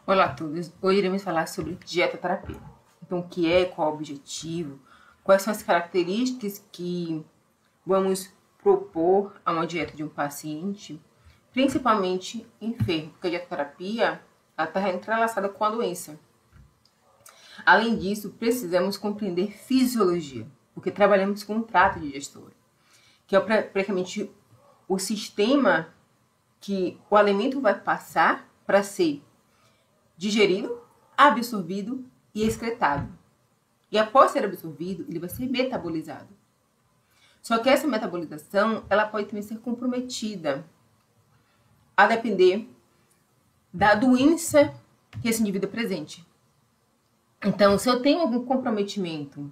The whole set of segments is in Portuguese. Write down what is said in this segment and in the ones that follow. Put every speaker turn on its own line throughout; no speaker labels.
Olá a todos, hoje iremos falar sobre dietoterapia. Então, o que é, qual é o objetivo, quais são as características que vamos propor a uma dieta de um paciente, principalmente enfermo, porque a dietoterapia está entrelaçada com a doença. Além disso, precisamos compreender fisiologia, porque trabalhamos com um trato digestório, que é praticamente o sistema que o alimento vai passar para ser digerido, absorvido e excretado. E após ser absorvido, ele vai ser metabolizado. Só que essa metabolização, ela pode também ser comprometida a depender da doença que esse indivíduo apresente. Então, se eu tenho algum comprometimento,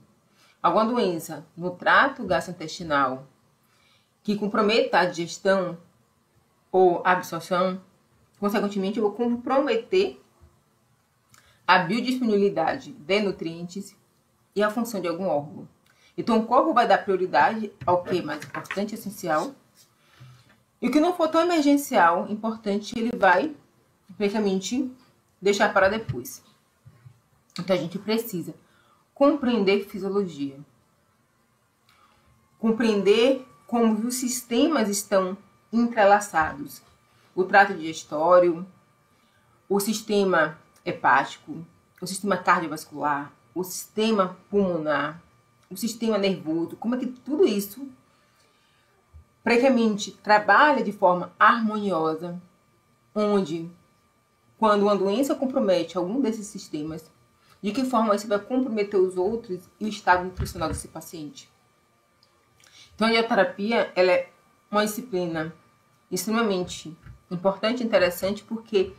alguma doença no trato gastrointestinal que comprometa a digestão ou a absorção, consequentemente, eu vou comprometer a biodisponibilidade de nutrientes e a função de algum órgão. Então, o corpo vai dar prioridade ao que é mais importante, essencial. E o que não for tão emergencial, importante, ele vai, praticamente, deixar para depois. Então, a gente precisa compreender fisiologia. Compreender como os sistemas estão entrelaçados. O trato digestório, o sistema hepático, o sistema cardiovascular, o sistema pulmonar, o sistema nervoso, como é que tudo isso praticamente trabalha de forma harmoniosa, onde quando uma doença compromete algum desses sistemas, de que forma isso vai comprometer os outros e o estado nutricional desse paciente. Então a dietoterapia, ela é uma disciplina extremamente importante e interessante porque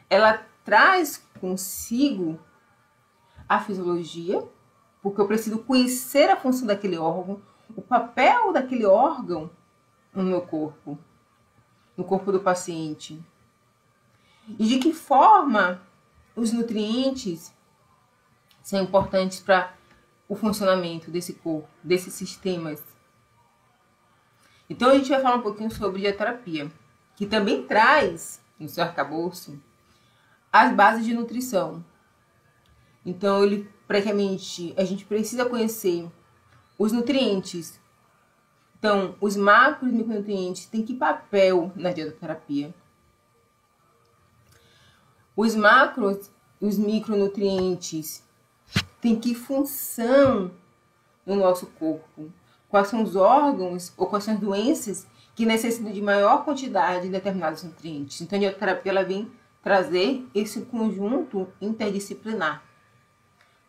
ela traz consigo a fisiologia, porque eu preciso conhecer a função daquele órgão, o papel daquele órgão no meu corpo, no corpo do paciente. E de que forma os nutrientes são importantes para o funcionamento desse corpo, desses sistemas. Então a gente vai falar um pouquinho sobre dietoterapia, que também traz no seu arcabouço as bases de nutrição. Então, ele praticamente, a gente precisa conhecer os nutrientes. Então, os macros e micronutrientes têm que papel na dietoterapia? Os macros e os micronutrientes têm que função no nosso corpo? Quais são os órgãos ou quais são as doenças que necessitam de maior quantidade de determinados nutrientes? Então, a dietoterapia ela vem trazer esse conjunto interdisciplinar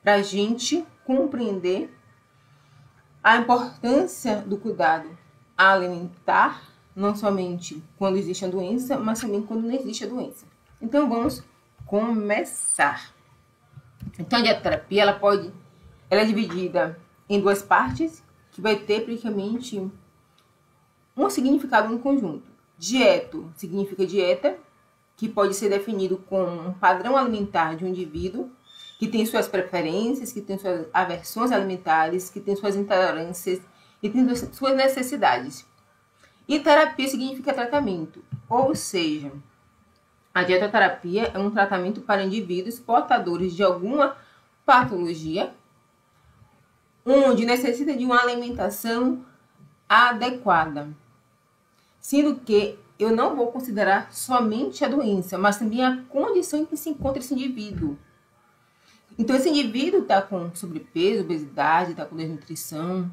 para a gente compreender a importância do cuidado alimentar, não somente quando existe a doença, mas também quando não existe a doença. Então, vamos começar. Então, a dietoterapia ela é dividida em duas partes, que vai ter praticamente um significado no conjunto. Dieto significa dieta, que pode ser definido como um padrão alimentar de um indivíduo que tem suas preferências, que tem suas aversões alimentares, que tem suas intolerâncias e tem suas necessidades. E terapia significa tratamento, ou seja, a dietoterapia é um tratamento para indivíduos portadores de alguma patologia, onde necessita de uma alimentação adequada, sendo que eu não vou considerar somente a doença, mas também a condição em que se encontra esse indivíduo. Então, esse indivíduo está com sobrepeso, obesidade, está com desnutrição.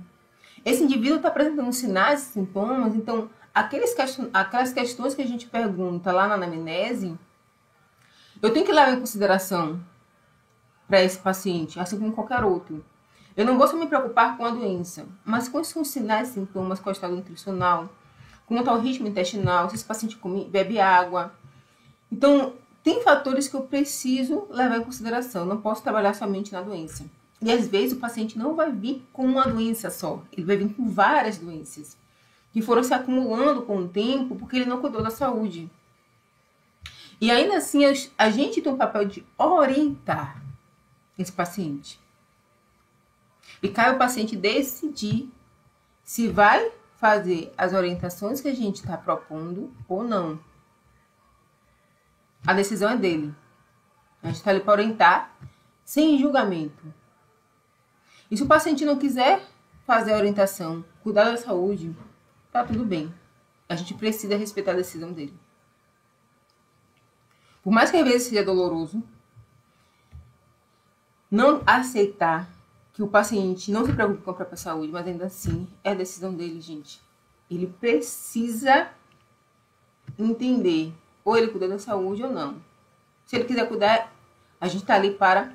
Esse indivíduo está apresentando sinais e sintomas. Então, aquelas questões que a gente pergunta lá na anamnese, eu tenho que levar em consideração para esse paciente, assim como qualquer outro. Eu não vou só me preocupar com a doença, mas quais são os sinais e sintomas, qual é o estado nutricional, como está o ritmo intestinal, se esse paciente bebe água. Então, tem fatores que eu preciso levar em consideração. Não posso trabalhar somente na doença. E às vezes o paciente não vai vir com uma doença só. Ele vai vir com várias doenças que foram se acumulando com o tempo porque ele não cuidou da saúde. E ainda assim, a gente tem um papel de orientar esse paciente. E cabe ao paciente decidir se vai fazer as orientações que a gente está propondo ou não. A decisão é dele. A gente está ali para orientar sem julgamento. E se o paciente não quiser fazer a orientação, cuidar da saúde, tá tudo bem. A gente precisa respeitar a decisão dele. Por mais que às vezes seja doloroso, não aceitar que o paciente não se preocupe com a própria saúde, mas ainda assim é a decisão dele, gente. Ele precisa entender ou ele cuida da saúde ou não. Se ele quiser cuidar, a gente está ali para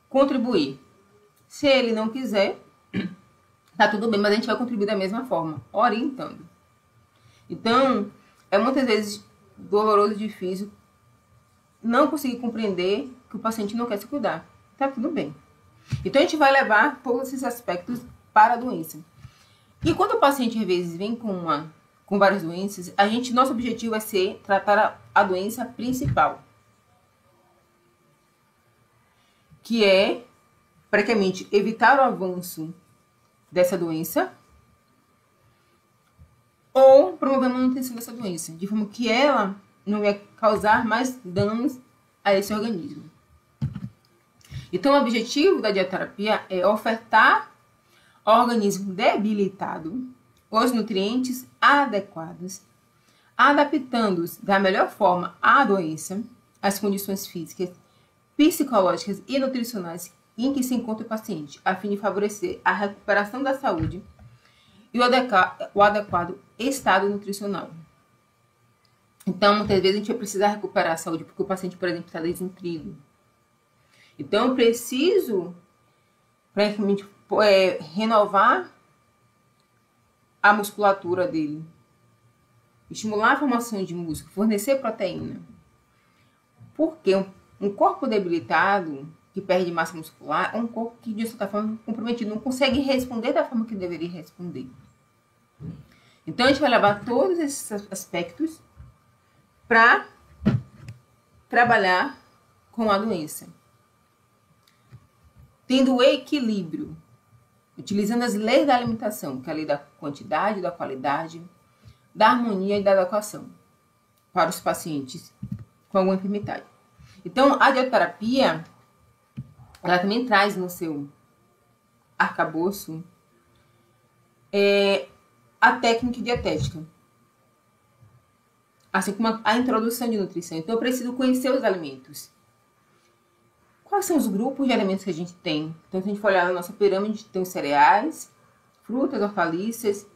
contribuir. Se ele não quiser, tá tudo bem, mas a gente vai contribuir da mesma forma, orientando. Então, é muitas vezes doloroso e difícil não conseguir compreender que o paciente não quer se cuidar. Tá tudo bem. Então, a gente vai levar todos esses aspectos para a doença. E quando o paciente, às vezes, vem com várias doenças, nosso objetivo é ser tratar a doença principal, que é, praticamente, evitar o avanço dessa doença ou promover a manutenção dessa doença, de forma que ela não vai causar mais danos a esse organismo. Então, o objetivo da dieterapia é ofertar ao organismo debilitado os nutrientes adequados, adaptando-os da melhor forma à doença, às condições físicas, psicológicas e nutricionais em que se encontra o paciente, a fim de favorecer a recuperação da saúde e o adequado estado nutricional. Então, muitas vezes a gente vai precisar recuperar a saúde porque o paciente, por exemplo, está desnutrido. Então, eu preciso praticamente renovar a musculatura dele, estimular a formação de músculo, fornecer proteína. Porque um corpo debilitado, que perde massa muscular, é um corpo que, de certa forma, comprometido, não consegue responder da forma que deveria responder. Então, a gente vai levar todos esses aspectos para trabalhar com a doença. Tendo o equilíbrio, utilizando as leis da alimentação, que é a lei da quantidade, da qualidade, da harmonia e da adequação para os pacientes com alguma enfermidade. Então, a dieterapia, ela também traz no seu arcabouço a técnica dietética, assim como a introdução de nutrição. Então, eu preciso conhecer os alimentos. Quais são os grupos de alimentos que a gente tem? Então, se a gente for olhar na nossa pirâmide, tem os cereais, frutas, hortaliças,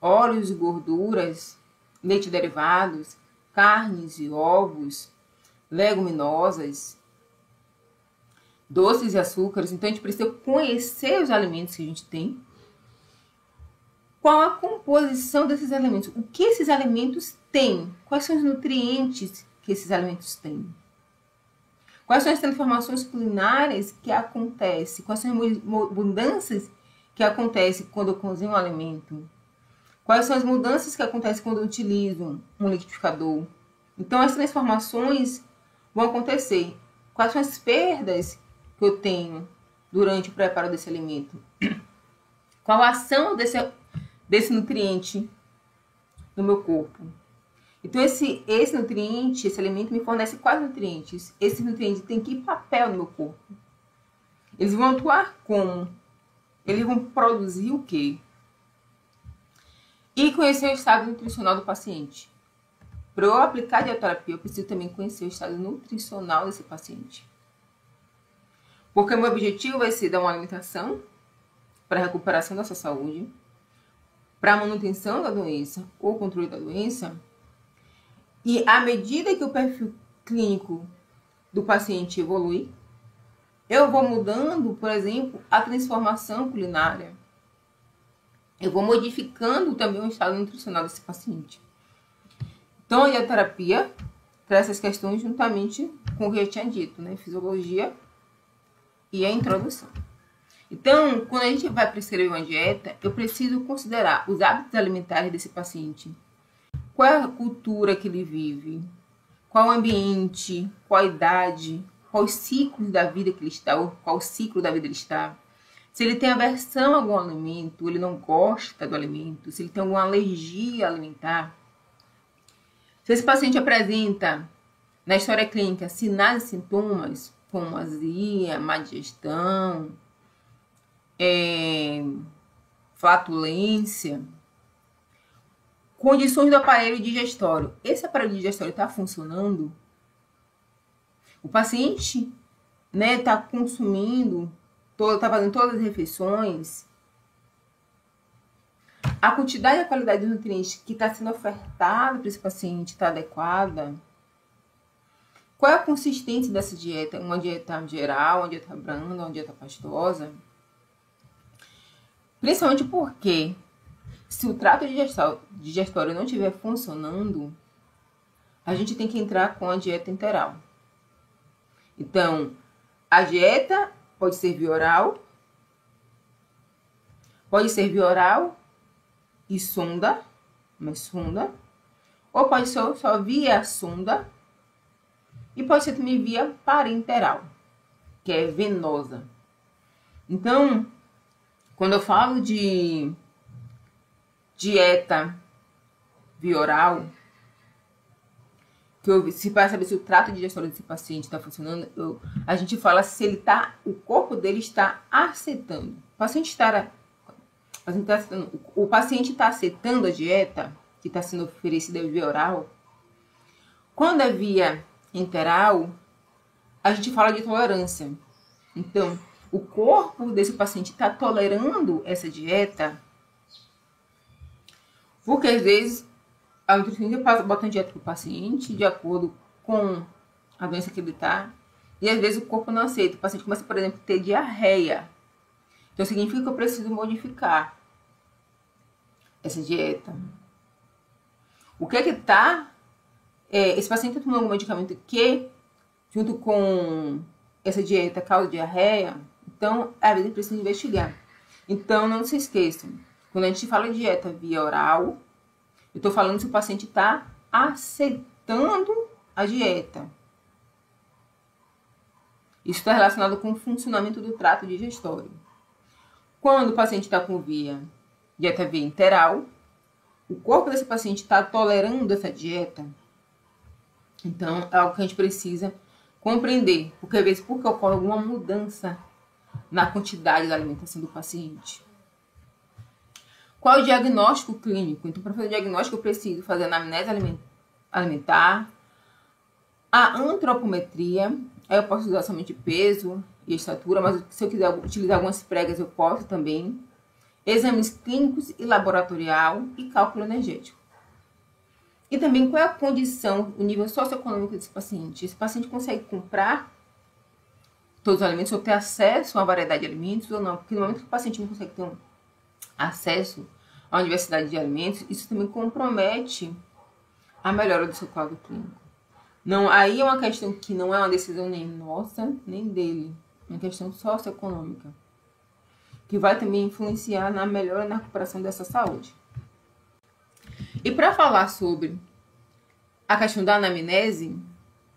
óleos e gorduras, leite derivados, carnes e ovos, leguminosas, doces e açúcares. Então, a gente precisa conhecer os alimentos que a gente tem. Qual a composição desses alimentos? O que esses alimentos têm? Quais são os nutrientes que esses alimentos têm? Quais são as transformações culinárias que acontecem? Quais são as mudanças que acontecem quando eu cozinho um alimento? Quais são as mudanças que acontecem quando eu utilizo um liquidificador? Então, as transformações vão acontecer. Quais são as perdas que eu tenho durante o preparo desse alimento? Qual a ação desse nutriente no meu corpo? Então, esse nutriente, esse alimento me fornece quais nutrientes? Esses nutrientes têm que papel no meu corpo? Eles vão atuar como? Eles vão produzir o quê? E conhecer o estado nutricional do paciente. Para eu aplicar a dieterapia, eu preciso também conhecer o estado nutricional desse paciente. Porque o meu objetivo vai ser dar uma alimentação para a recuperação da sua saúde, para a manutenção da doença ou controle da doença. E à medida que o perfil clínico do paciente evolui, eu vou mudando, por exemplo, a transformação culinária. Eu vou modificando também o estado nutricional desse paciente. Então, a dieterapia traz essas questões juntamente com o que eu tinha dito, né? Fisiologia e a introdução. Então, quando a gente vai prescrever uma dieta, eu preciso considerar os hábitos alimentares desse paciente. Qual é a cultura que ele vive? Qual o ambiente? Qual a idade? Qual os ciclos da vida que ele está? Ou qual o ciclo da vida ele está? Se ele tem aversão a algum alimento, ele não gosta do alimento, se ele tem alguma alergia alimentar. Se esse paciente apresenta, na história clínica, sinais e sintomas, como azia, má digestão, flatulência, condições do aparelho digestório. Esse aparelho digestório está funcionando? O paciente, né, está consumindo, está fazendo todas as refeições? A quantidade e a qualidade dos nutrientes que está sendo ofertada para esse paciente está adequada? Qual é a consistência dessa dieta? Uma dieta geral, uma dieta branda, uma dieta pastosa? Principalmente porque, se o trato digestório não estiver funcionando, a gente tem que entrar com a dieta enteral. Então, a dieta pode ser via oral e sonda, ou pode ser só via sonda, e pode ser também via parenteral, que é venosa. Então, quando eu falo de dieta via oral, se para saber se o trato digestório desse paciente está funcionando, a gente fala se o corpo dele está aceitando. O paciente está aceitando a dieta que está sendo oferecida via oral. Quando é via enteral, a gente fala de tolerância. Então, o corpo desse paciente está tolerando essa dieta, porque às vezes a nutricionista bota a dieta para o paciente de acordo com a doença que ele está, e às vezes o corpo não aceita. O paciente começa, por exemplo, a ter diarreia. Então significa que eu preciso modificar essa dieta. O que é que está... esse paciente está tomando algum medicamento que, junto com essa dieta, causa diarreia? Então, às vezes, precisa investigar. Então, não se esqueçam. Quando a gente fala de dieta via oral, eu estou falando se o paciente está aceitando a dieta. Isso está relacionado com o funcionamento do trato digestório. Quando o paciente está com dieta via enteral, o corpo desse paciente está tolerando essa dieta. Então, é algo que a gente precisa compreender. Porque às vezes, porque ocorre alguma mudança na quantidade da alimentação do paciente. Qual é o diagnóstico clínico? Então, para fazer o diagnóstico, eu preciso fazer a anamnese alimentar, a antropometria. Aí eu posso usar somente peso e estatura, mas se eu quiser utilizar algumas pregas, eu posso também. Exames clínicos e laboratorial e cálculo energético. E também qual é a condição, o nível socioeconômico desse paciente. Esse paciente consegue comprar todos os alimentos ou ter acesso a uma variedade de alimentos ou não? Porque no momento que o paciente não consegue ter acesso à uma diversidade de alimentos, isso também compromete a melhora do seu quadro clínico. Não, aí é uma questão que não é uma decisão nem nossa, nem dele. É uma questão socioeconômica, que vai também influenciar na melhora e na recuperação dessa saúde. E para falar sobre a questão da anamnese,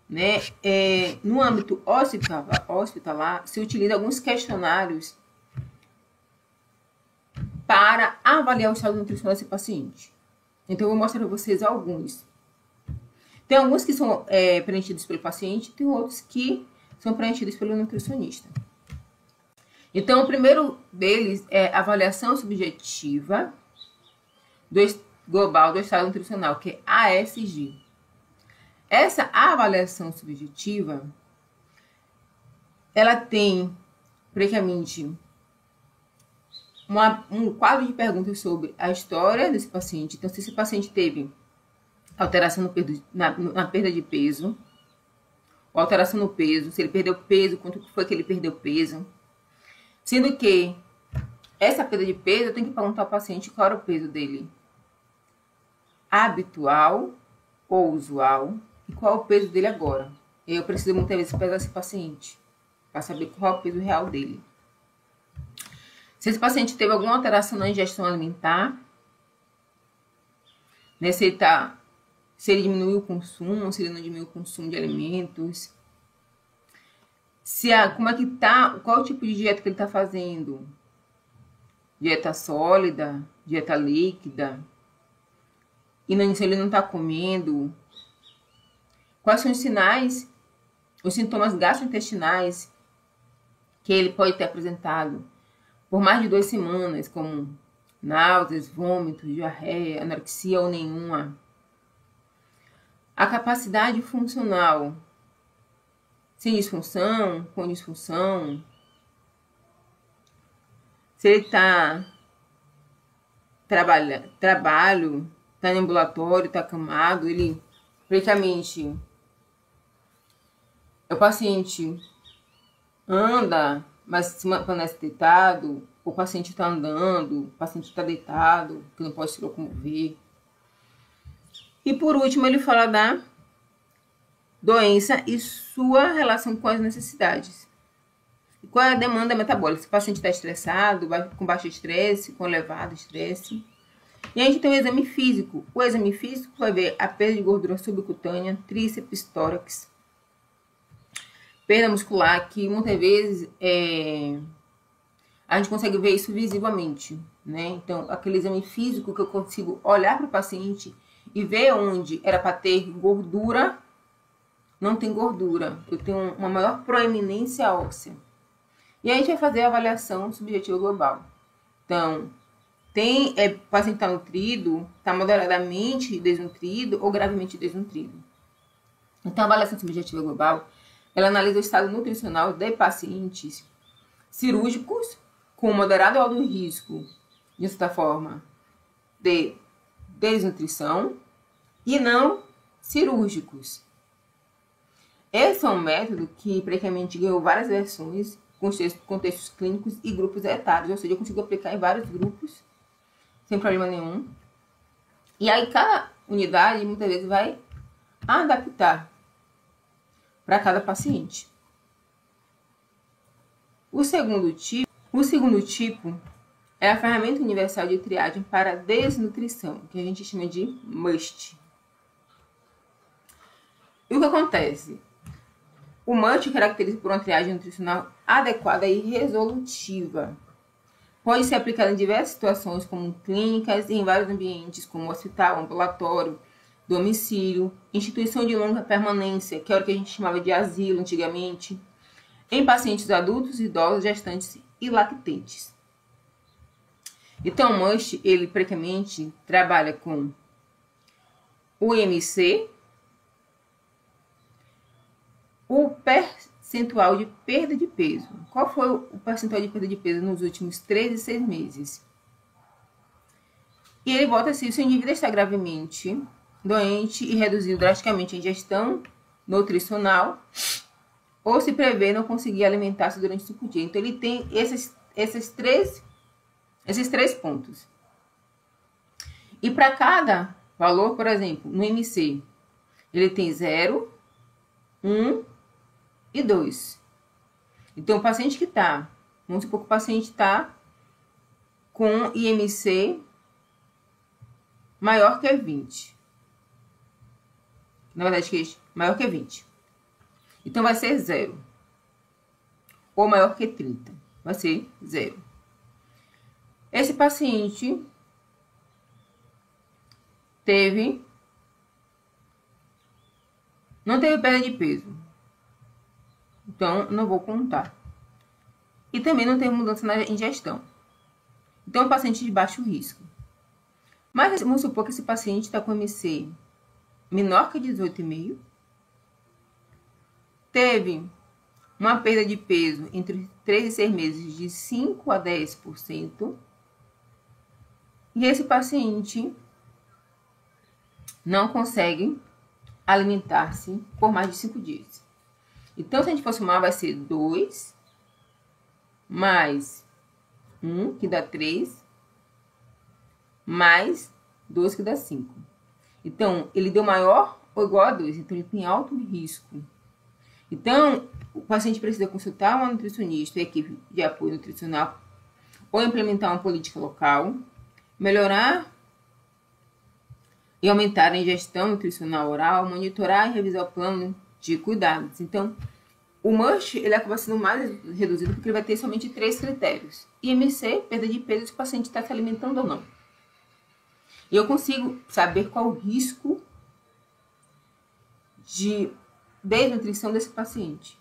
né, no âmbito hospitalar, se utiliza alguns questionários para avaliar o estado nutricional desse paciente. Então, eu vou mostrar para vocês alguns. Tem alguns que são preenchidos pelo paciente, tem outros que são preenchidos pelo nutricionista. Então, o primeiro deles é a avaliação subjetiva global do estado nutricional, que é ASG. Essa avaliação subjetiva, ela tem, praticamente, um quadro de perguntas sobre a história desse paciente. Então, se esse paciente teve alteração na perda de peso, ou alteração no peso, se ele perdeu peso, quanto foi que ele perdeu peso. Sendo que essa perda de peso, eu tenho que perguntar ao paciente qual era o peso dele habitual ou usual e qual é o peso dele agora. Eu preciso muitas vezes pesar esse paciente para saber qual é o peso real dele. Se esse paciente teve alguma alteração na ingestão alimentar, né, se ele diminuiu o consumo, se ele não diminuiu o consumo de alimentos, como é que tá, qual o tipo de dieta que ele está fazendo? Dieta sólida, dieta líquida, e se ele não está comendo, quais são os sinais os sintomas gastrointestinais que ele pode ter apresentado por mais de 2 semanas, como náuseas, vômitos, diarreia, anorexia ou nenhuma. A capacidade funcional, sem disfunção, com disfunção. Se ele está trabalho, está no ambulatório, está acamado, ele praticamente, o paciente anda, mas se permanece deitado, o paciente está andando, o paciente está deitado, que não pode se locomover. E por último, ele fala da doença e sua relação com as necessidades. E qual é a demanda metabólica? Se o paciente está estressado, com baixo estresse, com elevado estresse. E a gente tem o exame físico. O exame físico vai ver a perda de gordura subcutânea, tríceps, tórax, perda muscular, que muitas vezes a gente consegue ver isso visivelmente, né? Então, aquele exame físico que eu consigo olhar para o paciente e ver onde era para ter gordura, não tem gordura. Eu tenho uma maior proeminência óssea. E aí a gente vai fazer a avaliação subjetiva global. Então, o paciente está nutrido, está moderadamente desnutrido ou gravemente desnutrido. Então, a avaliação subjetiva global, ela analisa o estado nutricional de pacientes cirúrgicos com moderado ou alto risco, de certa forma, de desnutrição e não cirúrgicos. Esse é um método que praticamente ganhou várias versões, contextos clínicos e grupos etários, ou seja, eu consigo aplicar em vários grupos, sem problema nenhum. E aí cada unidade muitas vezes vai adaptar para cada paciente. O segundo tipo é a ferramenta universal de triagem para desnutrição, que a gente chama de MUST. E o que acontece? O MUST caracteriza por uma triagem nutricional adequada e resolutiva. Pode ser aplicado em diversas situações, como clínicas e em vários ambientes, como hospital, ambulatório, domicílio, instituição de longa permanência, que era o que a gente chamava de asilo antigamente, em pacientes adultos, idosos, gestantes e lactentes. Então, o MUST, ele praticamente trabalha com o IMC, o percentual de perda de peso. Qual foi o percentual de perda de peso nos últimos 3 e 6 meses? E ele bota se o indivíduo está gravemente doente e reduziu drasticamente a ingestão nutricional, ou se prevê não conseguir alimentar-se durante 5 dias. Então, ele tem esses três pontos. E para cada valor, por exemplo, no MC, ele tem 0, 1 e 2. Então, o paciente que está, vamos supor que o paciente está com IMC maior que 20. Na verdade, maior que 20. Então, vai ser 0. Ou maior que 30. Vai ser 0. Esse paciente não teve perda de peso. Então, não vou contar. E também não teve mudança na ingestão. Então, é um paciente de baixo risco. Mas vamos supor que esse paciente está com MC menor que 18,5. Teve uma perda de peso entre 3 e 6 meses de 5 a 10%. E esse paciente não consegue alimentar-se por mais de 5 dias. Então, se a gente for somar, vai ser 2 mais 1, que dá 3, mais 2, que dá 5. Então, ele deu maior ou igual a 2, então ele tem alto risco. Então, o paciente precisa consultar uma nutricionista e equipe de apoio nutricional ou implementar uma política local, melhorar e aumentar a ingestão nutricional oral, monitorar e revisar o plano de cuidados. Então, o MUST, ele acaba sendo mais reduzido porque ele vai ter somente 3 critérios. IMC, perda de peso, se o paciente está se alimentando ou não. E eu consigo saber qual o risco de desnutrição desse paciente.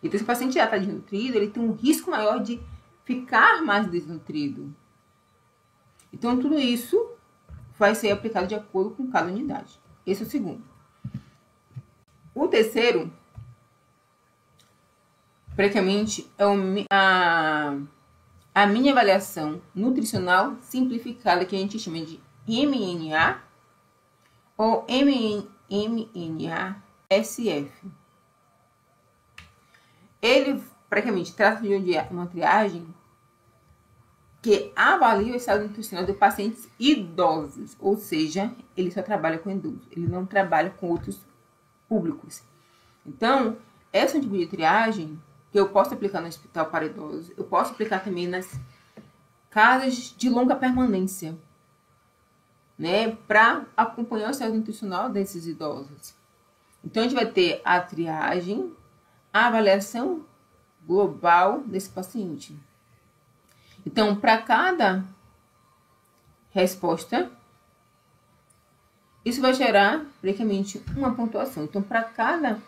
Então, se o paciente já está desnutrido, ele tem um risco maior de ficar mais desnutrido. Então, tudo isso vai ser aplicado de acordo com cada unidade. Esse é o segundo. O terceiro, praticamente, é a minha avaliação nutricional simplificada, que a gente chama de MNA ou MNA-SF. Ele, praticamente, trata de uma triagem que avalia o estado nutricional de pacientes idosos, ou seja, ele só trabalha com idosos, ele não trabalha com outros públicos. Então, essa tipo de triagem que eu posso aplicar no hospital para idosos, eu posso aplicar também nas casas de longa permanência, né, para acompanhar o estado nutricional desses idosos. Então, a gente vai ter a triagem, a avaliação global desse paciente. Então, para cada resposta, isso vai gerar praticamente uma pontuação. Então, para cada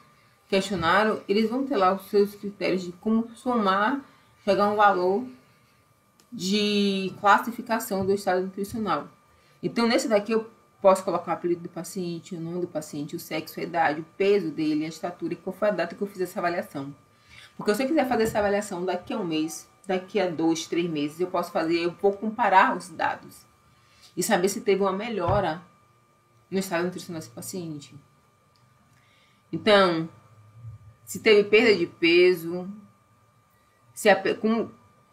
questionário, eles vão ter lá os seus critérios de como somar, chegar a um valor de classificação do estado nutricional. Então, nesse daqui eu posso colocar o apelido do paciente, o nome do paciente, o sexo, a idade, o peso dele, a estatura e qual foi a data que eu fiz essa avaliação. Porque se eu quiser fazer essa avaliação daqui a um mês, daqui a 2, 3 meses, eu posso fazer, eu vou comparar os dados e saber se teve uma melhora no estado nutricional desse paciente. Então, se teve perda de peso, com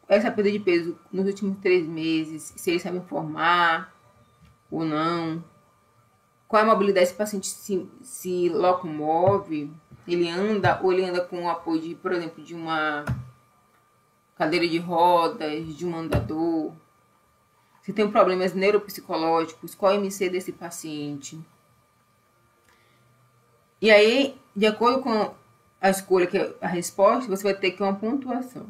essa perda de peso nos últimos 3 meses, se ele sabe informar ou não, qual é a mobilidade desse paciente, se locomove, ele anda ou ele anda com o apoio de, por exemplo, de uma cadeira de rodas, de um andador, se tem problemas neuropsicológicos, qual é o MC desse paciente. E aí, de acordo com a escolha, que é a resposta, você vai ter que uma pontuação.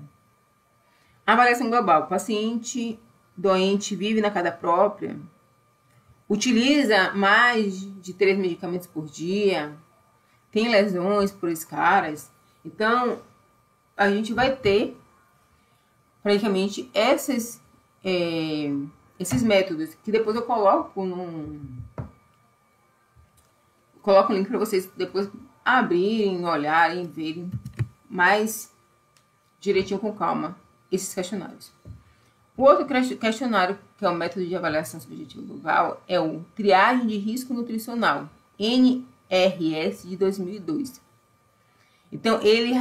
Avaliação global. O paciente doente vive na casa própria, utiliza mais de 3 medicamentos por dia, tem lesões por escaras. Então, a gente vai ter praticamente esses métodos, que depois eu coloco um link para vocês depois abrirem, olharem, verem mais direitinho, com calma, esses questionários. O outro questionário, que é o método de avaliação subjetiva global, é o Triagem de Risco Nutricional, NRS de 2002. Então, ele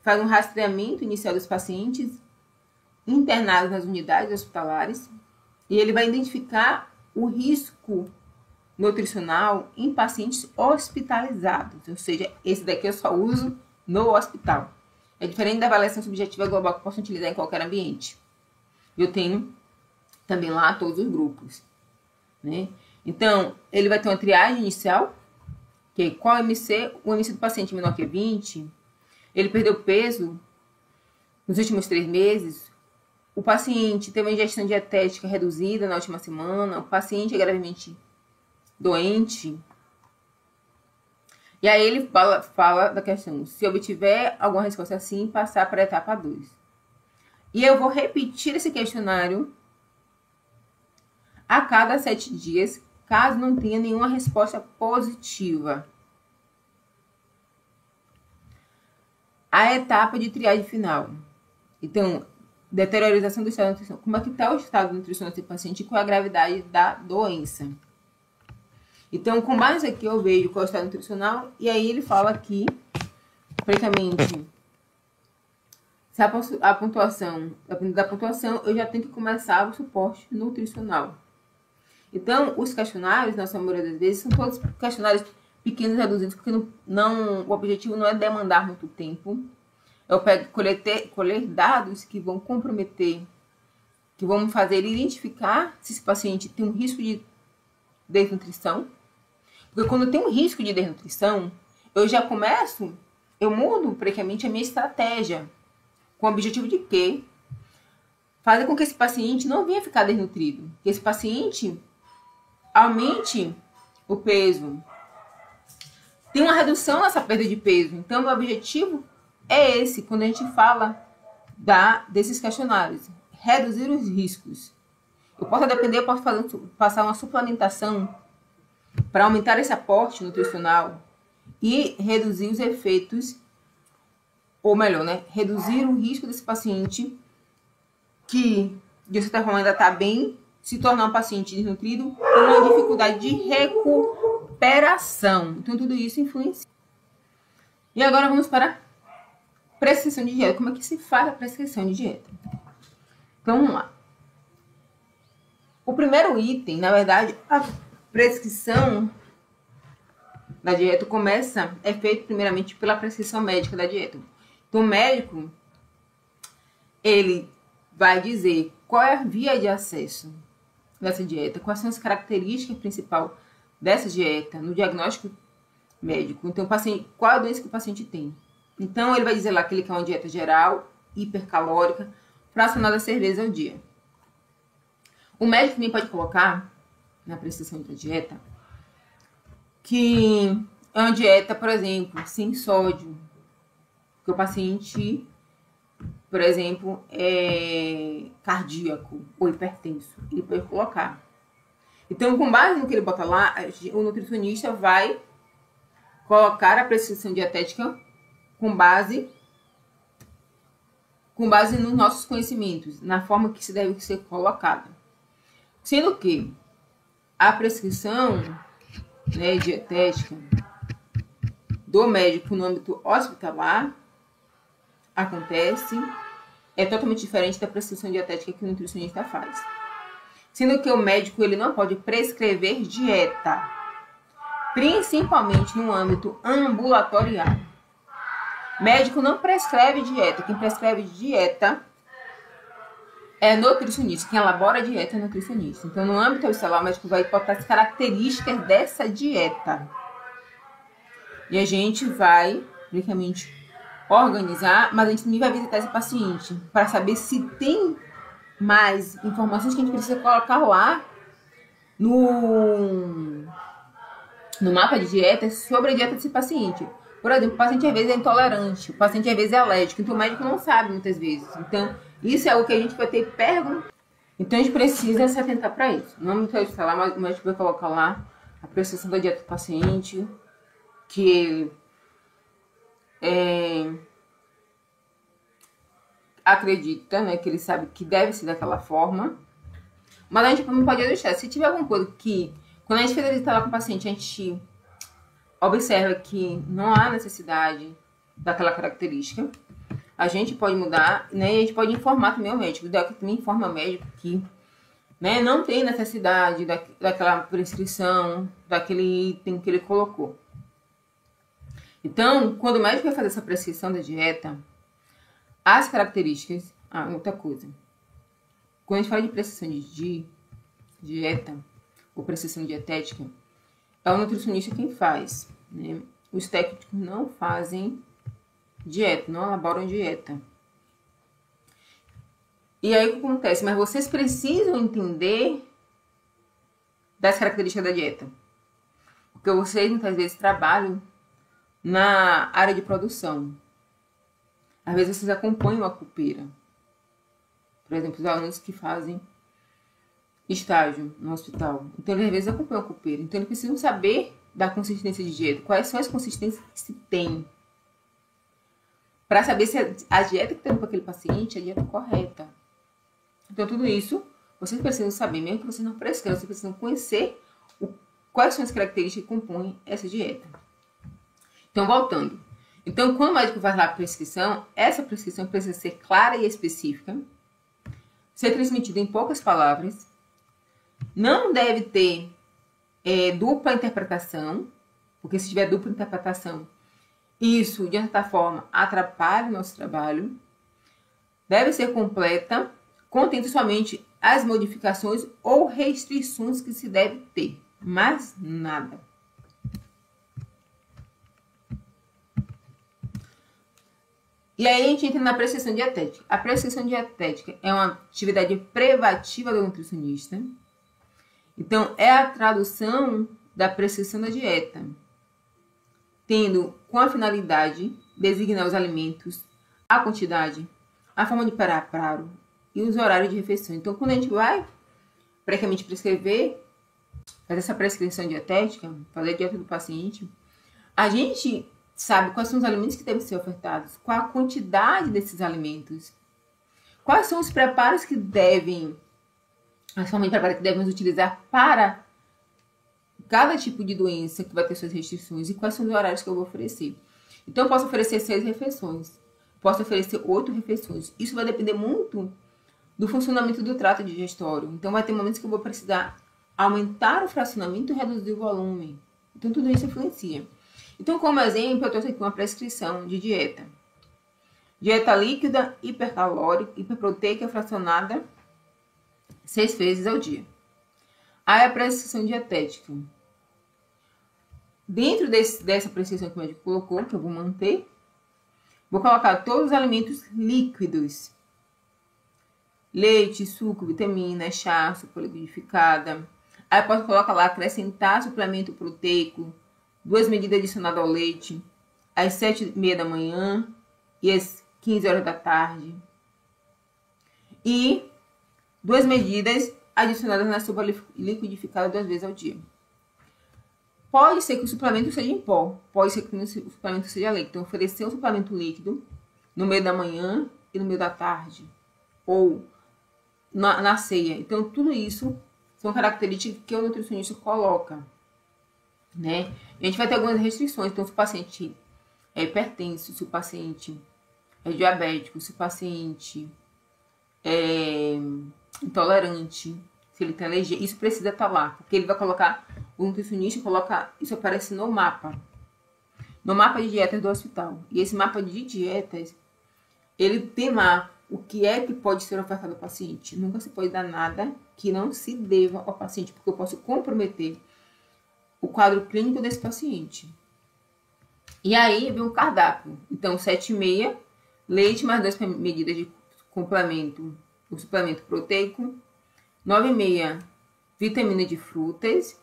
faz um rastreamento inicial dos pacientes internados nas unidades hospitalares e ele vai identificar o risco nutricional em pacientes hospitalizados, ou seja, esse daqui eu só uso no hospital. É diferente da avaliação subjetiva global que eu posso utilizar em qualquer ambiente. Eu tenho também lá todos os grupos, né? Então, ele vai ter uma triagem inicial, que é qual MC, o MC do paciente menor que 20, ele perdeu peso nos últimos 3 meses, o paciente teve uma ingestão dietética reduzida na última semana, o paciente é gravemente doente. E aí ele fala da questão, se obtiver alguma resposta assim, passar para a etapa 2. E eu vou repetir esse questionário a cada 7 dias, caso não tenha nenhuma resposta positiva. A etapa de triagem final. Então, deteriorização do estado nutricional. Como é que está o estado nutricional desse paciente e qual é a gravidade da doença? Então, com base aqui, eu vejo qual é o estado nutricional. E aí ele fala aqui, praticamente, se a pontuação, dependendo da pontuação, eu já tenho que começar o suporte nutricional. Então, os questionários, na sua maioria das vezes, são todos questionários pequenos e reduzidos, porque o objetivo não é demandar muito tempo. Eu pego colher dados que vão comprometer, que vão fazer ele identificar se esse paciente tem um risco de desnutrição. Porque quando tem um risco de desnutrição, eu mudo praticamente a minha estratégia. Com o objetivo de quê? Fazer com que esse paciente não venha ficar desnutrido. Que esse paciente aumente o peso. tem uma redução nessa perda de peso. Então, o objetivo é esse, quando a gente fala desses questionários. Reduzir os riscos. Eu posso depender, eu posso passar uma suplementação para aumentar esse aporte nutricional e reduzir os efeitos, ou melhor, né? Reduzir o risco desse paciente que, de certa forma, ainda está bem, se tornar um paciente desnutrido com uma dificuldade de recuperação. Então, tudo isso influencia. E agora vamos para a prescrição de dieta. Como é que se faz a prescrição de dieta? Então, vamos lá. O primeiro item, na verdade, a prescrição da dieta é feito primeiramente pela prescrição médica da dieta. Então, o médico, ele vai dizer qual é a via de acesso dessa dieta, quais são as características principais dessa dieta no diagnóstico médico. Então, qual é a doença que o paciente tem? Então, ele vai dizer lá que ele quer uma dieta geral, hipercalórica, fracionada a 6 vezes ao dia. O médico também pode colocar na prescrição da dieta que é uma dieta, por exemplo, sem sódio, que o paciente, por exemplo, é cardíaco ou hipertenso. Ele pode colocar. Então, com base no que ele bota lá, o nutricionista vai colocar a prescrição dietética com base nos nossos conhecimentos, na forma que se deve ser colocada. Sendo que a prescrição, né, dietética do médico no âmbito hospitalar é totalmente diferente da prescrição dietética que o nutricionista faz. Sendo que o médico ele não pode prescrever dieta, principalmente no âmbito ambulatorial. Médico não prescreve dieta. Quem prescreve dieta é nutricionista. Quem elabora a dieta é nutricionista. Então, no âmbito hospitalar, o médico vai botar as características dessa dieta. E a gente vai, praticamente, organizar, mas a gente também vai visitar esse paciente para saber se tem mais informações que a gente precisa colocar lá no mapa de dieta sobre a dieta desse paciente. Por exemplo, o paciente às vezes é intolerante, o paciente às vezes é alérgico, então o médico não sabe muitas vezes. Então, isso é o que a gente vai ter que perguntar. Então, a gente precisa se atentar para isso. No âmbito hospitalar, mas o médico vai colocar lá a prescrição da dieta do paciente, que acredita, né, que ele sabe que deve ser daquela forma. Mas a gente não pode deixar. Se tiver alguma coisa que, quando a gente fez a visita lá com o paciente, a gente observa que não há necessidade daquela característica, a gente pode mudar, né? E a gente pode informar também o médico. O DEC também informa o médico que, né, não tem necessidade daquela prescrição, daquele item que ele colocou. Então, quando o médico vai fazer essa prescrição da dieta, as características... outra coisa. Quando a gente fala de prescrição de dieta, ou prescrição dietética, é o nutricionista quem faz, né? Os técnicos não fazem dieta, não elaboram dieta. E aí o que acontece? Mas vocês precisam entender das características da dieta. Porque vocês muitas vezes trabalham na área de produção. Às vezes vocês acompanham a copeira. Por exemplo, os alunos que fazem estágio no hospital. Então, eles às vezes acompanham a copeira. Então, eles precisam saber da consistência de dieta. Quais são as consistências que se tem. Para saber se a dieta que tem para aquele paciente é a dieta correta. Então, tudo isso vocês precisam saber. Mesmo que vocês não prescrevam, vocês precisam conhecer quais são as características que compõem essa dieta. Então, voltando. Então, quando o médico faz lá a prescrição, essa prescrição precisa ser clara e específica, ser transmitida em poucas palavras, não deve ter dupla interpretação, porque se tiver dupla interpretação, isso, de certa forma, atrapalha o nosso trabalho. Deve ser completa, contendo somente as modificações ou restrições que se deve ter, mas nada. E aí a gente entra na prescrição dietética. A prescrição dietética é uma atividade privativa do nutricionista. Então, é a tradução da prescrição da dieta. tendo com a finalidade designar os alimentos, a quantidade, a forma de preparo e os horários de refeição. Então, quando a gente vai previamente prescrever, fazer essa prescrição dietética, fazer a dieta do paciente, a gente sabe quais são os alimentos que devem ser ofertados, qual a quantidade desses alimentos, quais são os preparos que devem, as formas de preparo que devemos utilizar para cada tipo de doença que vai ter suas restrições e quais são os horários que eu vou oferecer. Então, eu posso oferecer 6 refeições, posso oferecer 8 refeições. Isso vai depender muito do funcionamento do trato digestório. Então, vai ter momentos que eu vou precisar aumentar o fracionamento e reduzir o volume. Então, tudo isso influencia. Então, como exemplo, eu trouxe aqui uma prescrição de dieta. Dieta líquida, hipercalórica, hiperproteica, fracionada, 6 vezes ao dia. Aí a prescrição dietética. Dentro dessa prescrição que o médico colocou, que eu vou manter, vou colocar todos os alimentos líquidos. Leite, suco, vitamina, chá, sopa liquidificada. Aí eu posso colocar lá, acrescentar suplemento proteico, 2 medidas adicionadas ao leite, às 7h30 da manhã e às 15 horas da tarde. E 2 medidas adicionadas na sopa liquidificada 2 vezes ao dia. Pode ser que o suplemento seja em pó, pode ser que o suplemento seja líquido. Então, oferecer um suplemento líquido no meio da manhã e no meio da tarde, ou na ceia. Então, tudo isso são características que o nutricionista coloca, né? A gente vai ter algumas restrições. Então, se o paciente é hipertenso, se o paciente é diabético, se o paciente é intolerante, se ele tem alergia, isso precisa estar lá, porque ele vai colocar, o nutricionista coloca, isso aparece no mapa de dietas do hospital. E esse mapa de dietas, ele tem lá o que é que pode ser ofertado ao paciente. Nunca se pode dar nada que não se deva ao paciente, porque eu posso comprometer o quadro clínico desse paciente. E aí vem o cardápio. Então, 7h30, leite mais 2 medidas de complemento, o suplemento proteico. 9h30, vitamina de frutas.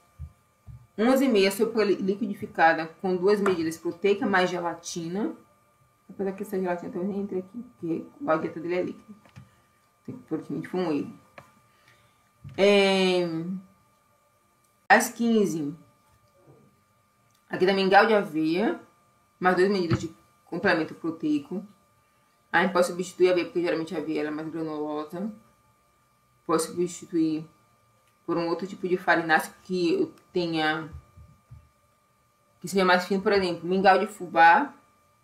11h30, sopa liquidificada com 2 medidas proteica mais gelatina. Apesar que essa gelatina também nem entra aqui, porque a dieta dele é líquida. Tem que pôr aqui com ele. Às 15h, aqui da mingau de aveia, mais 2 medidas de complemento proteico. Aí pode substituir a aveia, porque geralmente a aveia é mais granulosa. Pode substituir por um outro tipo de farináceo que eu tenha, que seja mais fino, por exemplo, mingau de fubá,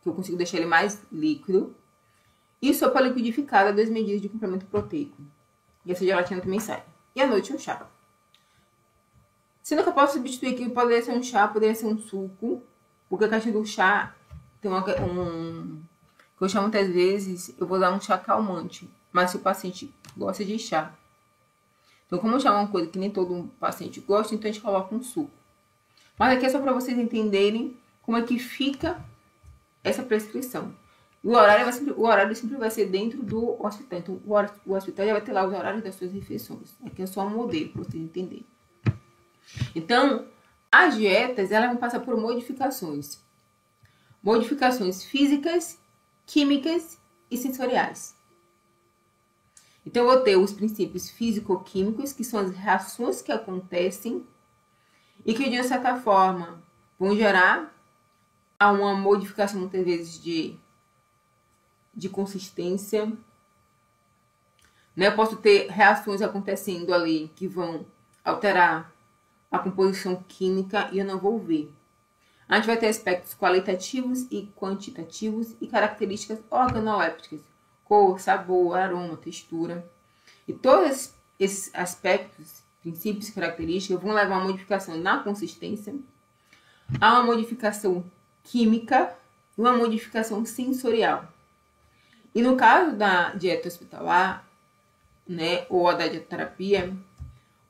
que eu consigo deixar ele mais líquido. E sopa liquidificada, 2 medidas de complemento proteico. E essa gelatina também sai. E à noite um chá. Sendo que eu posso substituir aqui, poderia ser um chá, poderia ser um suco, porque a caixa do chá tem que eu chamo muitas vezes, eu vou dar um chá calmante, mas se o paciente gosta de chá. Então, como chá é uma coisa que nem todo paciente gosta, então a gente coloca um suco. Mas aqui é só para vocês entenderem como é que fica essa prescrição. O horário sempre vai ser dentro do hospital. Então, o hospital já vai ter lá os horários das suas refeições. Aqui é só um modelo para vocês entenderem. Então, as dietas, elas vão passar por modificações. Modificações físicas, químicas e sensoriais. Então, eu vou ter os princípios físico-químicos, que são as reações que acontecem e que, de certa forma, vão gerar uma modificação, muitas vezes, de consistência. Né? Eu posso ter reações acontecendo ali que vão alterar a composição química e eu não vou ver. A gente vai ter aspectos qualitativos e quantitativos e características organolépticas, cor, sabor, aroma, textura. E todos esses aspectos, princípios e características vão levar a uma modificação na consistência, a uma modificação química e uma modificação sensorial. E no caso da dieta hospitalar, né, ou a da dietoterapia,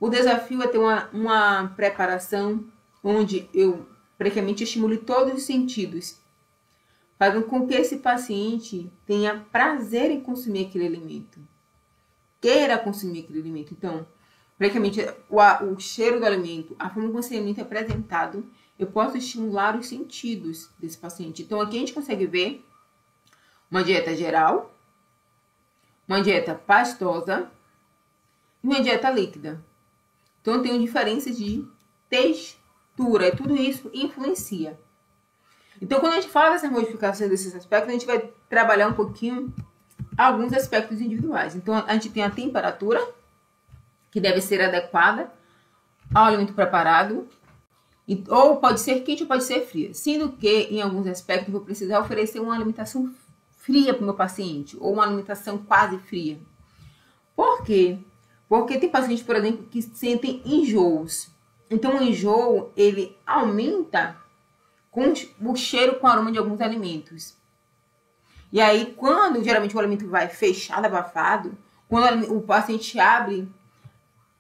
o desafio é ter uma preparação onde eu praticamente estimule todos os sentidos, fazendo com que esse paciente tenha prazer em consumir aquele alimento, queira consumir aquele alimento. Então, praticamente o cheiro do alimento, a forma como esse alimento é apresentado, eu posso estimular os sentidos desse paciente. Então, aqui a gente consegue ver uma dieta geral, uma dieta pastosa e uma dieta líquida. Então, tem diferenças de textura. E tudo isso influencia. Então, quando a gente fala dessa modificação desses aspectos, a gente vai trabalhar um pouquinho alguns aspectos individuais. Então, a gente tem a temperatura, que deve ser adequada ao alimento preparado, ou pode ser quente ou pode ser fria. Sendo que, em alguns aspectos, eu vou precisar oferecer uma alimentação fria para o meu paciente, ou uma alimentação quase fria. Por quê? Porque tem pacientes, por exemplo, que sentem enjoos. Então, o enjoo, ele aumenta com o cheiro com o aroma de alguns alimentos. E aí, quando geralmente o alimento vai fechado, abafado, quando o paciente abre,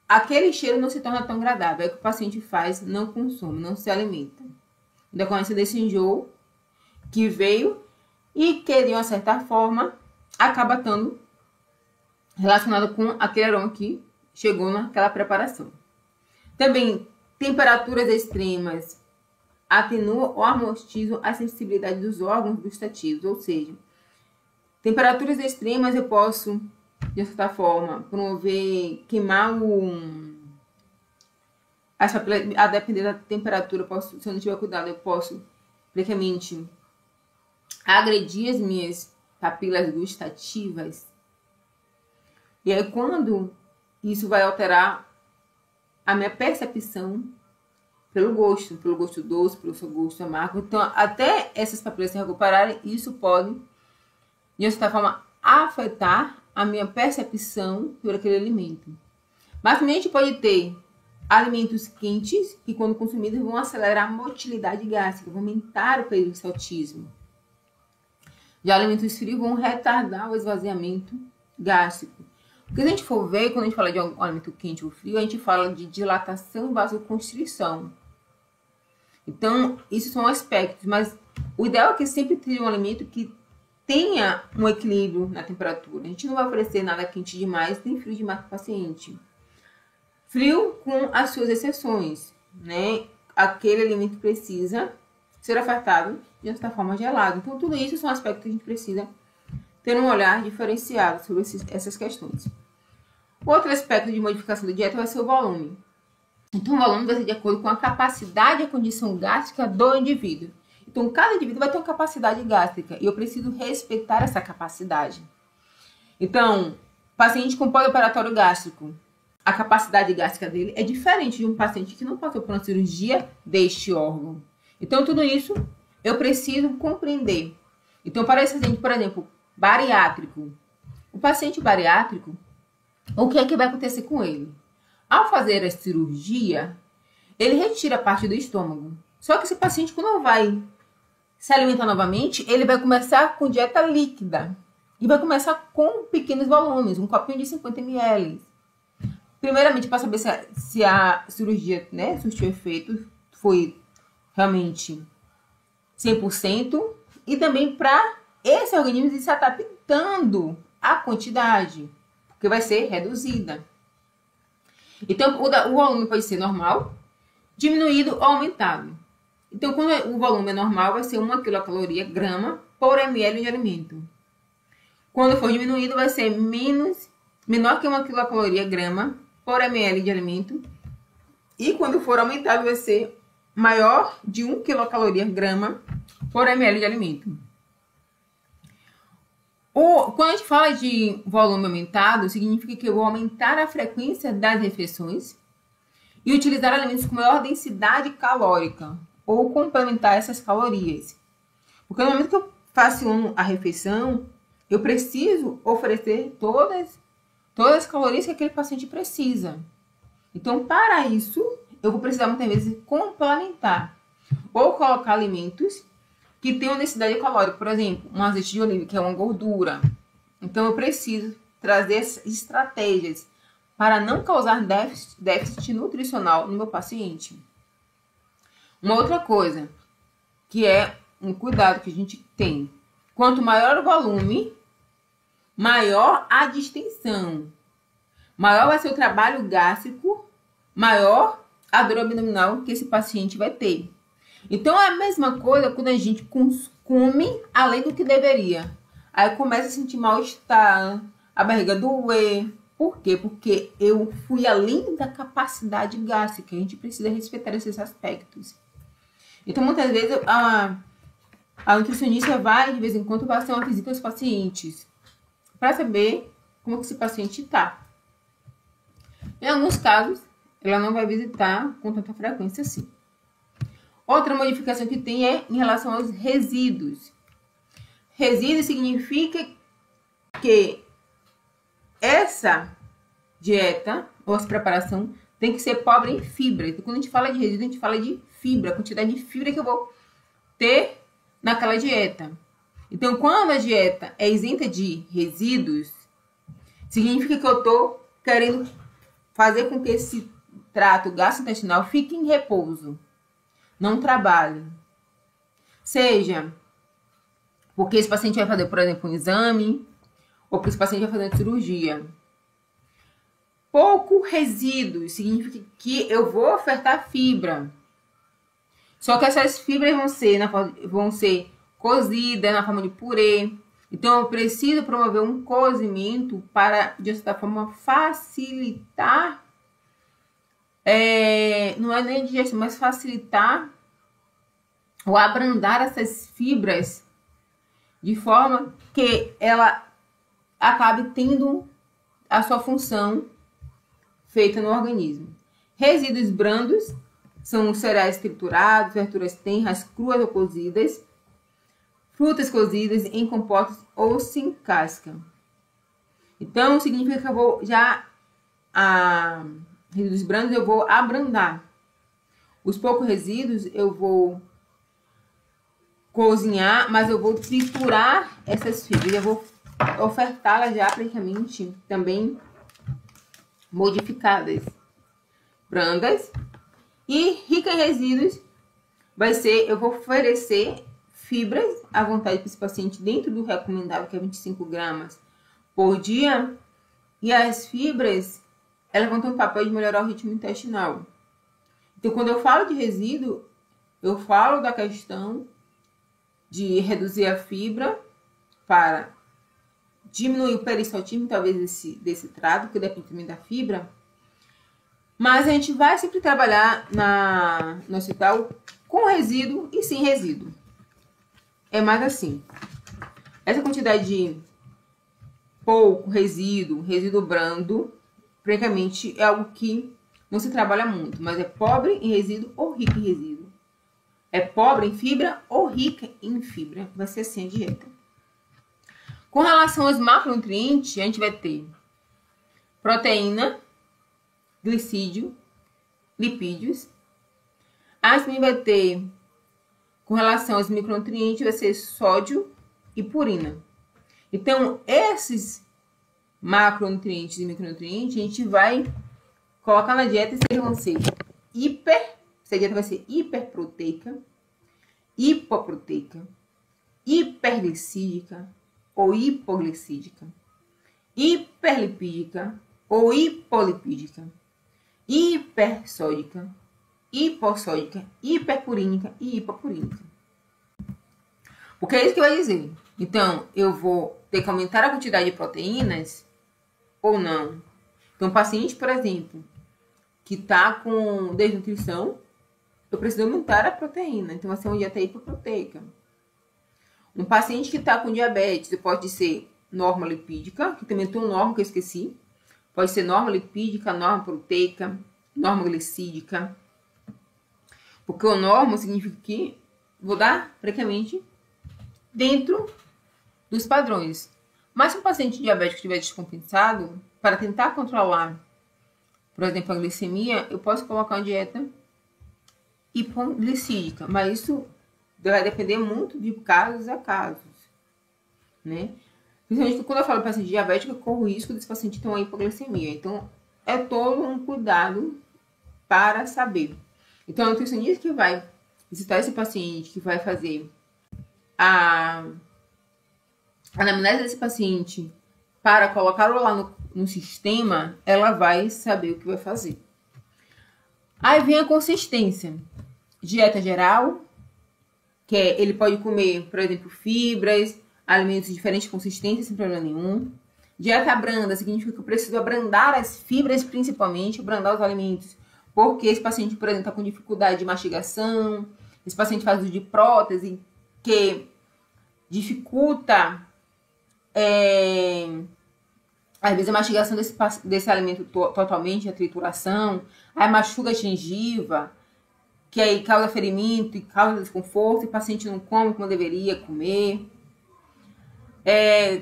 aquele cheiro não se torna tão agradável. É o que o paciente faz, não consome, não se alimenta. Em decorrência desse enjoo que veio e que, de uma certa forma, acaba estando relacionado com aquele aroma que chegou naquela preparação. Também, temperaturas extremas atenuam ou amortizam a sensibilidade dos órgãos gustativos, ou seja, temperaturas extremas eu posso, de certa forma, promover, queimar a depender da temperatura, se eu não tiver cuidado, eu posso, praticamente, agredir as minhas papilas gustativas. E aí, quando isso vai alterar a minha percepção pelo gosto doce, pelo seu gosto amargo. Então, até essas papilas se recuperarem, isso pode, de certa forma, afetar a minha percepção por aquele alimento. Mas também a gente pode ter alimentos quentes que, quando consumidos, vão acelerar a motilidade gástrica, vão aumentar o peristaltismo. Já alimentos frios vão retardar o esvaziamento gástrico. Porque se a gente for ver, quando a gente fala de um alimento quente ou frio, a gente fala de dilatação e vasoconstrição. Então, isso são aspectos, mas o ideal é que sempre tenha um alimento que tenha um equilíbrio na temperatura. A gente não vai oferecer nada quente demais, nem frio demais para o paciente. Frio com as suas exceções, né? Aquele alimento precisa ser ofertado de certa forma gelado. Então, tudo isso são aspectos que a gente precisa ter um olhar diferenciado sobre essas questões. Outro aspecto de modificação da dieta vai ser o volume. Então, o volume vai ser de acordo com a capacidade e a condição gástrica do indivíduo. Então, cada indivíduo vai ter uma capacidade gástrica e eu preciso respeitar essa capacidade. Então, paciente com pós-operatório gástrico, a capacidade gástrica dele é diferente de um paciente que não passou por uma cirurgia deste órgão. Então, tudo isso eu preciso compreender. Então, para esse paciente, por exemplo, bariátrico, o paciente bariátrico, o que é que vai acontecer com ele? Ao fazer a cirurgia, ele retira parte do estômago. Só que esse paciente, quando vai se alimentar novamente, ele vai começar com dieta líquida. E vai começar com pequenos volumes, um copinho de 50 ml. Primeiramente, para saber se a cirurgia, né, surtiu efeito, foi realmente 100%. E também para esse organismo ir se adaptando à quantidade, porque vai ser reduzida. Então, o volume pode ser normal, diminuído ou aumentado. Então, quando o volume é normal, vai ser 1 quilocaloria grama por ml de alimento. Quando for diminuído, vai ser menor que 1 quilocaloria grama por ml de alimento. E quando for aumentado, vai ser maior de 1 quilocaloria grama por ml de alimento. Quando a gente fala de volume aumentado, significa que eu vou aumentar a frequência das refeições e utilizar alimentos com maior densidade calórica ou complementar essas calorias. Porque no momento que eu faço a refeição, eu preciso oferecer todas as calorias que aquele paciente precisa. Então, para isso, eu vou precisar muitas vezes complementar ou colocar alimentos que tem uma densidade calórica, por exemplo, um azeite de oliva, que é uma gordura. Então, eu preciso trazer estratégias para não causar déficit nutricional no meu paciente. Uma outra coisa, que é um cuidado que a gente tem. Quanto maior o volume, maior a distensão. Maior vai ser o trabalho gástrico, maior a dor abdominal que esse paciente vai ter. Então é a mesma coisa quando a gente come além do que deveria. Aí começa a sentir mal-estar, a barriga doer. Por quê? Porque eu fui além da capacidade gástrica. A gente precisa respeitar esses aspectos. Então, muitas vezes, a nutricionista vai, de vez em quando, fazer uma visita aos pacientes para saber como que esse paciente está. Em alguns casos, ela não vai visitar com tanta frequência assim. Outra modificação que tem é em relação aos resíduos. Resíduo significa que essa dieta ou essa preparação tem que ser pobre em fibra. Então, quando a gente fala de resíduo, a gente fala de fibra, a quantidade de fibra que eu vou ter naquela dieta. Então, quando a dieta é isenta de resíduos, significa que eu estou querendo fazer com que esse trato gastrointestinal fique em repouso, não trabalhe. Seja porque esse paciente vai fazer, por exemplo, um exame, ou porque esse paciente vai fazer uma cirurgia. Pouco resíduo significa que eu vou ofertar fibra. Só que essas fibras vão ser cozidas na forma de purê. Então, eu preciso promover um cozimento para, de certa forma, facilitar, não é nem digestão, mas facilitar ou abrandar essas fibras de forma que ela acabe tendo a sua função feita no organismo. Resíduos brandos são os cereais triturados, verduras tenras, cruas ou cozidas, frutas cozidas em compostos ou sem casca. Então, significa que eu vou resíduos brandos eu vou abrandar. Os poucos resíduos eu vou cozinhar, mas eu vou triturar essas fibras. Eu vou ofertá-las já praticamente também modificadas, brandas e ricas em resíduos. Eu vou oferecer fibras à vontade para esse paciente dentro do recomendável, que é 25 gramas por dia. E as fibras, elas vão ter um papel de melhorar o ritmo intestinal. Então, quando eu falo de resíduo, eu falo da questão de reduzir a fibra para diminuir o peristaltismo, talvez, desse trato, que depende também da fibra. Mas a gente vai sempre trabalhar no hospital com resíduo e sem resíduo. É mais assim. Essa quantidade de pouco resíduo brando, praticamente é algo que não se trabalha muito, mas é pobre em resíduo ou rico em resíduo. É pobre em fibra ou rica em fibra. Vai ser assim a dieta. Com relação aos macronutrientes, a gente vai ter proteína, glicídio, lipídios. A gente vai ter, com relação aos micronutrientes, vai ser sódio e purina. Então, esses macronutrientes e micronutrientes, a gente vai colocar na dieta e eles vão ser essa dieta vai ser hiperproteica, hipoproteica, hiperglicídica ou hipoglicídica, hiperlipídica ou hipolipídica, hipersódica, hipossódica, hiperpurínica e hipopurínica. Porque é isso que vai dizer. Então, eu vou ter que aumentar a quantidade de proteínas ou não. Então, um paciente, por exemplo, que está com desnutrição, eu preciso aumentar a proteína. Então, vai ser uma dieta hipoproteica. Um paciente que está com diabetes, pode ser norma lipídica, que também tem um norma que eu esqueci. Pode ser norma lipídica, norma proteica, norma glicídica. Porque o norma significa que vou dar praticamente dentro dos padrões. Mas se um paciente diabético estiver descompensado, para tentar controlar, por exemplo, a glicemia, eu posso colocar uma dieta hipoglicídica, mas isso vai depender muito de casos a casos, né? Principalmente quando eu falo para paciente diabético, eu corro o risco desse paciente ter uma hipoglicemia. Então, é todo um cuidado para saber. Então, a nutricionista que vai visitar esse paciente, que vai fazer a anamnese desse paciente para colocá-lo lá no sistema, ela vai saber o que vai fazer. Aí vem a consistência. Dieta geral, que é, ele pode comer, por exemplo, fibras, alimentos de diferentes consistências, sem problema nenhum. Dieta branda significa que eu preciso abrandar as fibras, principalmente, abrandar os alimentos, porque esse paciente, por exemplo, está com dificuldade de mastigação, esse paciente faz uso de prótese, que dificulta, às vezes, a mastigação desse alimento totalmente, a trituração, aí machuca a gengiva, que aí causa ferimento e causa desconforto, e o paciente não come como deveria comer.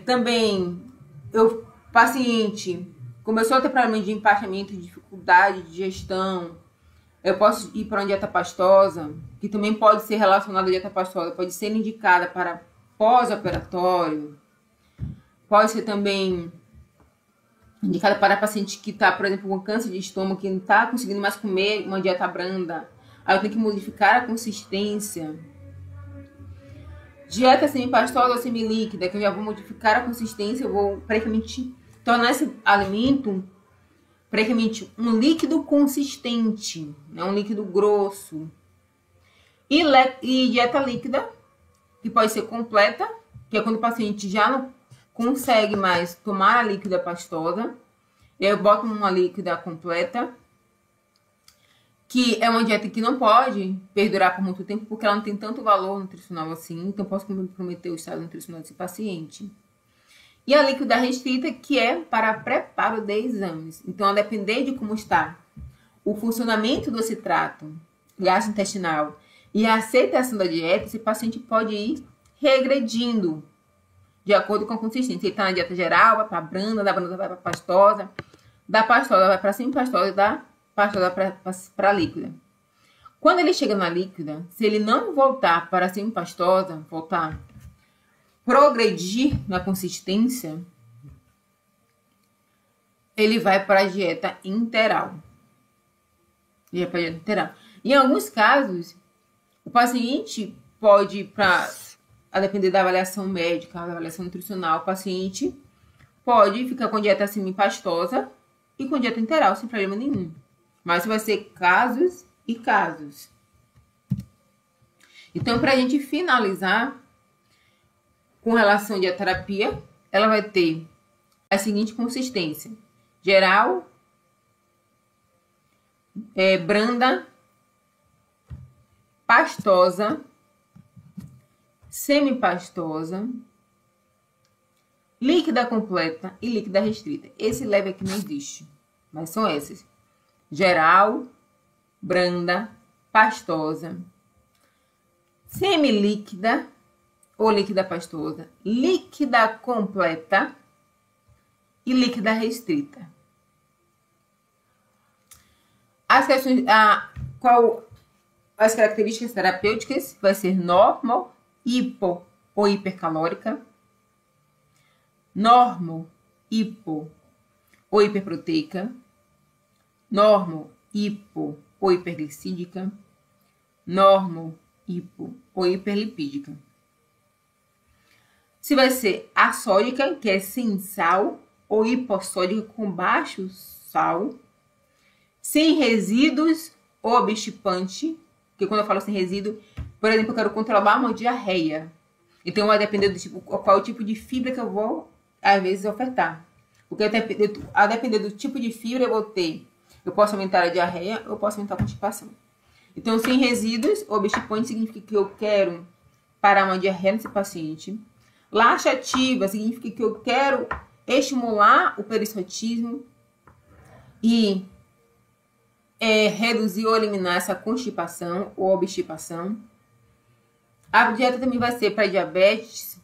Também, o paciente começou a ter problema de empachamento, de dificuldade de digestão, eu posso ir para uma dieta pastosa, que também pode ser relacionada à dieta pastosa, pode ser indicada para pós-operatório, pode ser também indicada para paciente que está, por exemplo, com câncer de estômago, que não está conseguindo mais comer uma dieta branda, aí eu tenho que modificar a consistência. Dieta semi-pastosa ou semi-líquida, que eu já vou modificar a consistência, eu vou praticamente tornar esse alimento praticamente um líquido consistente, né? Um líquido grosso. E dieta líquida, que pode ser completa, que é quando o paciente já não consegue mais tomar a líquida pastosa. Eu boto uma líquida completa, que é uma dieta que não pode perdurar por muito tempo, porque ela não tem tanto valor nutricional assim, então posso comprometer o estado nutricional desse paciente. E a líquida restrita, que é para preparo de exames. Então, a depender de como está o funcionamento do citrato gastrointestinal e a aceitação da dieta, esse paciente pode ir regredindo de acordo com a consistência. Ele está na dieta geral, vai para a branda, da branda vai para a pastosa, da pastosa vai para a semi-pastosa e da pastosa para a líquida. Quando ele chega na líquida, se ele não voltar para a semi-pastosa, progredir na consistência, ele vai para a dieta interal. Em alguns casos, o paciente pode, a depender da avaliação médica, da avaliação nutricional, o paciente pode ficar com dieta semi-pastosa e com dieta interal, sem problema nenhum. Mas vai ser casos e casos. Então, para a gente finalizar, com relação à dieterapia, ela vai ter a seguinte consistência: geral, branda, pastosa, semi-pastosa, líquida completa e líquida restrita. Esse leve aqui não existe, mas são esses: geral, branda, pastosa, semi-líquida ou líquida pastosa, líquida completa e líquida restrita. As características terapêuticas vai ser normo, hipo ou hipercalórica, normo, hipo ou hiperproteica, normo, hipo ou hiperglicídica, normo, hipo ou hiperlipídica. Se vai ser assódica, que é sem sal, ou hipossódica, com baixo sal, sem resíduos ou obstipante, que quando eu falo sem resíduo, por exemplo, eu quero controlar uma diarreia. Então, vai depender do tipo, qual o tipo de fibra que eu vou, às vezes, ofertar. Porque a depender do tipo de fibra, eu posso aumentar a diarreia, eu posso aumentar a constipação. Então, sem resíduos ou obstipante significa que eu quero parar uma diarreia nesse paciente. Laxativa significa que eu quero estimular o peristaltismo e reduzir ou eliminar essa constipação ou obstipação. A dieta também vai ser para diabetes.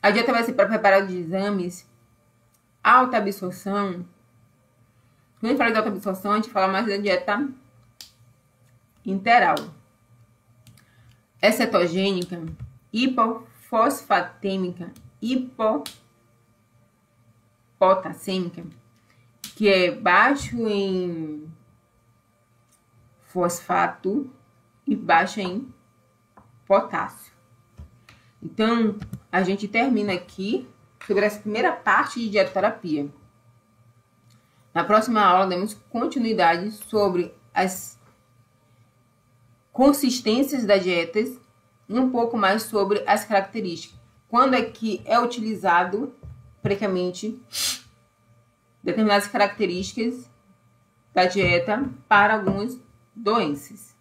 A dieta vai ser para preparar de exames, alta absorção. Quando a gente fala de alta absorção, a gente fala mais da dieta interal. É cetogênica, hipofosfatêmica, hipopotassêmica, que é baixo em fosfato e baixo em potássio. Então, a gente termina aqui sobre essa primeira parte de dietoterapia. Na próxima aula, damos continuidade sobre as consistências das dietas um pouco mais sobre as características. Quando é que é utilizado previamente determinadas características da dieta para algumas doenças.